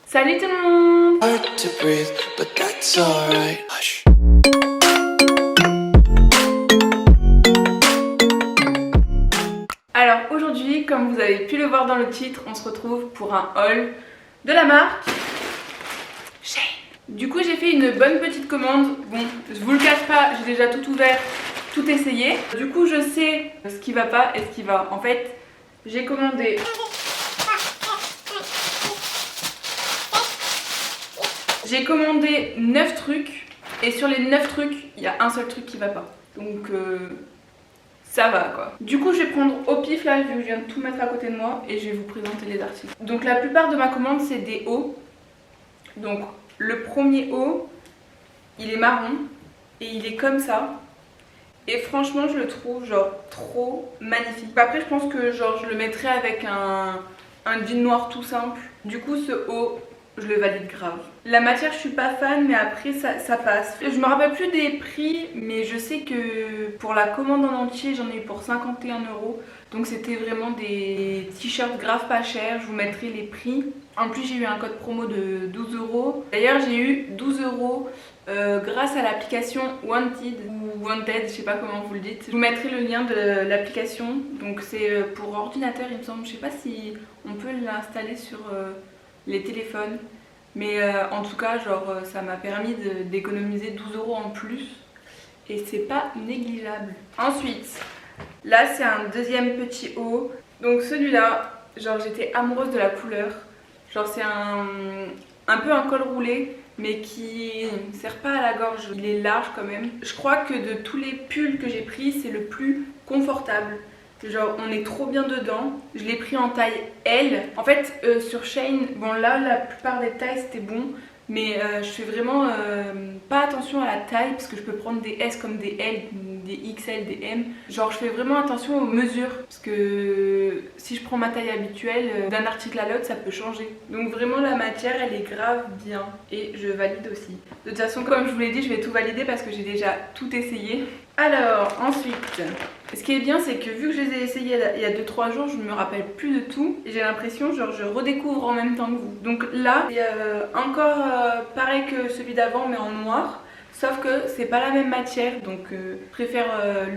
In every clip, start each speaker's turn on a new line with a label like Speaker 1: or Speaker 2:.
Speaker 1: Salut tout le monde!
Speaker 2: Hard to breathe, but that's alright. Hush.
Speaker 1: Alors aujourd'hui, comme vous avez pu le voir dans le titre, on se retrouve pour un haul de la marque Shein. Du coup j'ai fait une bonne petite commande. Bon, je vous le cache pas, j'ai déjà tout ouvert, tout essayé. Du coup je sais ce qui va pas et ce qui va. En fait, j'ai commandé J'ai commandé 9 trucs et sur les 9 trucs, il y a un seul truc qui va pas. Donc ça va quoi. Du coup je vais prendre au pif là, vu que je viens de tout mettre à côté de moi et je vais vous présenter les articles. Donc la plupart de ma commande c'est des hauts. Donc le premier haut, il est marron et il est comme ça. Et franchement je le trouve genre trop magnifique. Après je pense que genre je le mettrais avec un jean noir tout simple. Du coup ce haut, je le valide grave. La matière je suis pas fan mais après ça passe. Je me rappelle plus des prix mais je sais que pour la commande en entier j'en ai eu pour 51 €. Donc c'était vraiment des t-shirts grave pas chers. Je vous mettrai les prix. En plus j'ai eu un code promo de 12 €. D'ailleurs j'ai eu 12 € grâce à l'application Wanted ou Wanted, je sais pas comment vous le dites. Je vous mettrai le lien de l'application. Donc c'est pour ordinateur il me semble. Je sais pas si on peut l'installer sur les téléphones. Mais en tout cas, genre, ça m'a permis d'économiser 12 € en plus. Et c'est pas négligeable. Ensuite, là c'est un deuxième petit haut. Donc celui-là, genre j'étais amoureuse de la couleur. Genre c'est un peu un col roulé, mais qui ne sert pas à la gorge. Il est large quand même. Je crois que de tous les pulls que j'ai pris, c'est le plus confortable. Genre on est trop bien dedans. Je l'ai pris en taille L. En fait sur Shein, bon là la plupart des tailles c'était bon. Mais je fais vraiment pas attention à la taille parce que je peux prendre des S comme des L, des XL, des M. Genre je fais vraiment attention aux mesures parce que si je prends ma taille habituelle, d'un article à l'autre ça peut changer. Donc vraiment la matière elle est grave bien et je valide aussi. De toute façon comme je vous l'ai dit je vais tout valider parce que j'ai déjà tout essayé. Alors ensuite, ce qui est bien c'est que vu que je les ai essayés il y a 2-3 jours, je ne me rappelle plus de tout. Et j'ai l'impression genre je redécouvre en même temps que vous. Donc là c'est encore pareil que celui d'avant mais en noir. Sauf que c'est pas la même matière, donc je préfère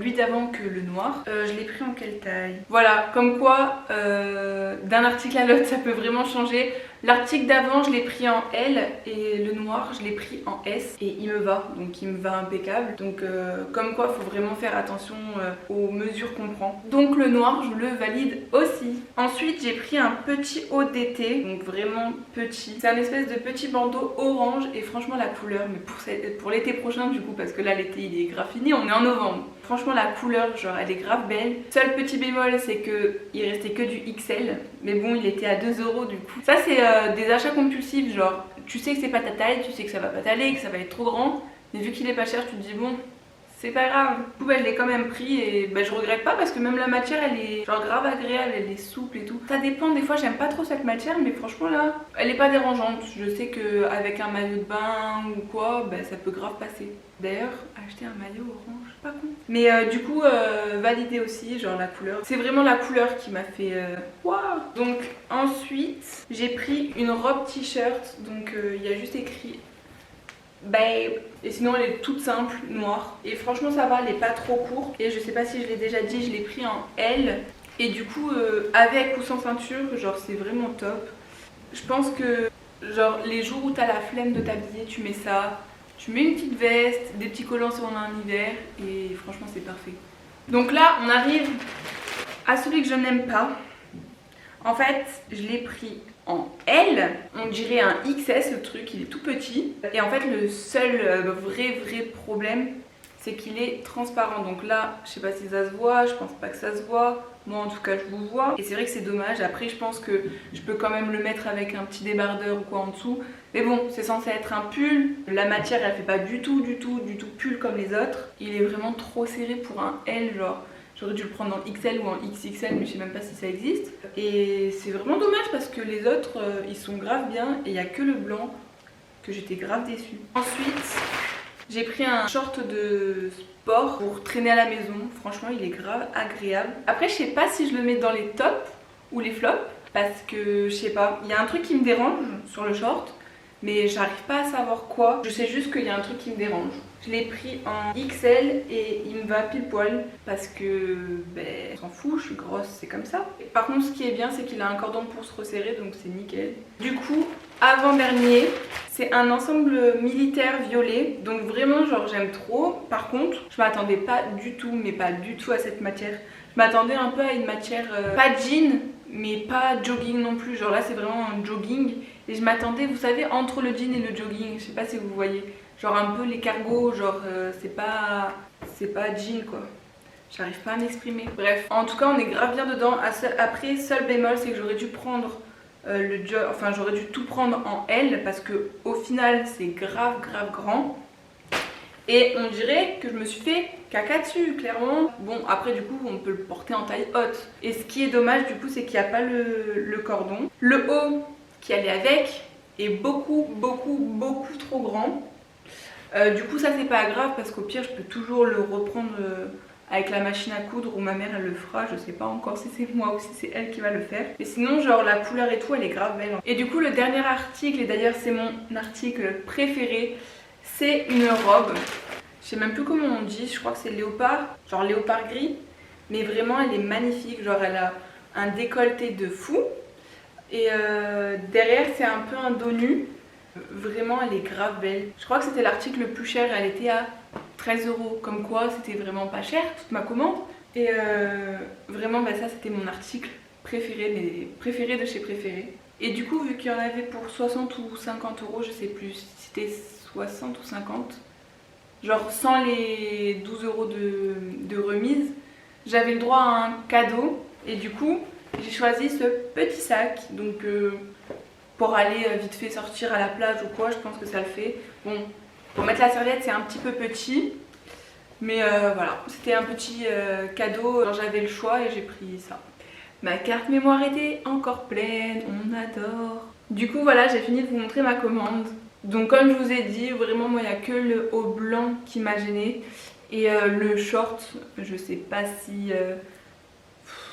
Speaker 1: lui d'avant que le noir. Je l'ai pris en quelle taille? Voilà, comme quoi d'un article à l'autre ça peut vraiment changer. L'article d'avant je l'ai pris en L et le noir je l'ai pris en S et il me va, donc il me va impeccable. Donc comme quoi il faut vraiment faire attention aux mesures qu'on prend. Donc le noir je le valide aussi. Ensuite j'ai pris un petit haut d'été, donc vraiment petit. C'est un espèce de petit bandeau orange et franchement la couleur, mais pour l'été prochain du coup parce que là l'été il est grave fini, on est en novembre. Franchement la couleur genre elle est grave belle. Seul petit bémol c'est que il restait que du XL. Mais bon il était à 2 € du coup. Ça c'est des achats compulsifs, genre tu sais que c'est pas ta taille, tu sais que ça va pas t'aller, que ça va être trop grand. Mais vu qu'il est pas cher tu te dis bon c'est pas grave. Du coup bah, je l'ai quand même pris et bah, je regrette pas parce que même la matière elle est genre grave agréable, elle est souple et tout. Ça dépend, des fois j'aime pas trop cette matière mais franchement là elle est pas dérangeante. Je sais qu'avec un maillot de bain ou quoi bah, ça peut grave passer. D'ailleurs acheter un maillot orange, pas con. Mais du coup valider aussi genre la couleur. C'est vraiment la couleur qui m'a fait waouh. Donc ensuite j'ai pris une robe t-shirt. Donc il y a juste écrit babe et sinon elle est toute simple, noire. Et franchement ça va, elle est pas trop courte. Et je sais pas si je l'ai déjà dit, je l'ai pris en L. Et du coup avec ou sans ceinture, genre c'est vraiment top. Je pense que genre les jours où t'as la flemme de t'habiller, tu mets ça. Tu mets une petite veste, des petits collants si on a un hiver et franchement c'est parfait. Donc là on arrive à celui que je n'aime pas. En fait je l'ai pris en L, on dirait un XS le truc, il est tout petit. Et en fait le seul vrai problème c'est qu'il est transparent. Donc là je sais pas si ça se voit, je pense pas que ça se voit. Moi en tout cas je vous vois. Et c'est vrai que c'est dommage. Après je pense que je peux quand même le mettre avec un petit débardeur ou quoi en dessous. Mais bon c'est censé être un pull. La matière elle fait pas du tout pull comme les autres. Il est vraiment trop serré pour un L genre. J'aurais dû le prendre en XL ou en XXL mais je sais même pas si ça existe. Et c'est vraiment dommage parce que les autres ils sont grave bien. Et il n'y a que le blanc que j'étais grave déçue. Ensuite j'ai pris un short de sport pour traîner à la maison. Franchement il est grave agréable. Après je sais pas si je le mets dans les tops ou les flops. parce que je sais pas, il y a un truc qui me dérange sur le short, mais j'arrive pas à savoir quoi. Je sais juste qu'il y a un truc qui me dérange. Je l'ai pris en XL et il me va pile poil parce que on s'en fout, je suis grosse, c'est comme ça. Par contre, ce qui est bien, c'est qu'il a un cordon pour se resserrer, donc c'est nickel. Du coup, avant-dernier, c'est un ensemble militaire violet, donc vraiment genre j'aime trop. Par contre, je m'attendais pas du tout, mais pas du tout à cette matière. Je m'attendais un peu à une matière, pas jean, mais pas jogging non plus. Genre là, c'est vraiment un jogging. Et je m'attendais, vous savez, entre le jean et le jogging, je sais pas si vous voyez. Genre un peu les cargos, genre c'est pas jean quoi. J'arrive pas à m'exprimer. Bref, en tout cas on est grave bien dedans. Après, seul bémol, c'est que j'aurais dû prendre j'aurais dû tout prendre en L parce que au final c'est grave grand. Et on dirait que je me suis fait caca dessus, clairement. Bon, après du coup on peut le porter en taille haute. Et ce qui est dommage du coup, c'est qu'il n'y a pas le cordon. Le haut qui allait avec est beaucoup trop grand. Du coup ça c'est pas grave parce qu'au pire je peux toujours le reprendre avec la machine à coudre ou ma mère elle le fera, je sais pas encore si c'est moi ou si c'est elle qui va le faire. Et sinon genre la couleur et tout elle est grave belle. Et du coup le dernier article, et d'ailleurs c'est mon article préféré, c'est une robe. Je sais même plus comment on dit, je crois que c'est léopard, genre léopard gris. Mais vraiment elle est magnifique, genre elle a un décolleté de fou. Et derrière c'est un peu un dos nu. Vraiment elle est grave belle. Je crois que c'était l'article le plus cher, elle était à 13 €. Comme quoi c'était vraiment pas cher toute ma commande. Et vraiment ça c'était mon article préféré, mes préférés de chez préférés. Et du coup vu qu'il y en avait pour 60 ou 50 €, je sais plus si c'était 60 ou 50, genre sans les 12 € de remise, j'avais le droit à un cadeau. Et du coup j'ai choisi ce petit sac, donc pour aller vite fait sortir à la plage ou quoi, je pense que ça le fait. Bon, pour mettre la serviette c'est un petit peu petit, mais voilà, c'était un petit cadeau, j'avais le choix et j'ai pris ça. Ma carte mémoire était encore pleine, on adore. Du coup voilà, j'ai fini de vous montrer ma commande. Donc comme je vous ai dit, vraiment moi il n'y a que le haut blanc qui m'a gênée. Et le short, je sais pas si...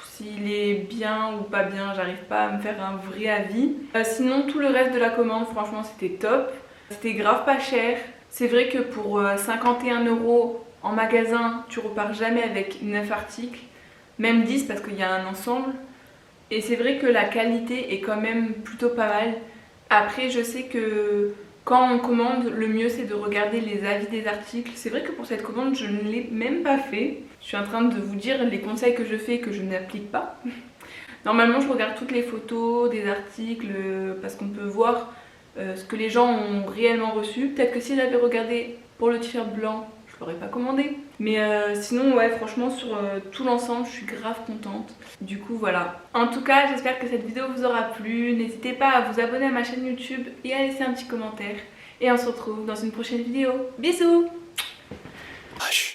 Speaker 1: s'il est bien ou pas bien, j'arrive pas à me faire un vrai avis. Sinon tout le reste de la commande franchement c'était top. C'était grave pas cher. C'est vrai que pour 51 € en magasin tu repars jamais avec 9 articles. Même 10 parce qu'il y a un ensemble. Et c'est vrai que la qualité est quand même plutôt pas mal. Après je sais que quand on commande, le mieux c'est de regarder les avis des articles. C'est vrai que pour cette commande je ne l'ai même pas fait. Je suis en train de vous dire les conseils que je fais et que je n'applique pas. Normalement je regarde toutes les photos des articles parce qu'on peut voir ce que les gens ont réellement reçu. Peut-être que si j'avais regardé pour le t-shirt blanc, je l'aurais pas commandé. Mais sinon ouais, franchement sur tout l'ensemble je suis grave contente. Du coup voilà. En tout cas j'espère que cette vidéo vous aura plu. N'hésitez pas à vous abonner à ma chaîne YouTube et à laisser un petit commentaire. Et on se retrouve dans une prochaine vidéo. Bisous.
Speaker 2: Hush.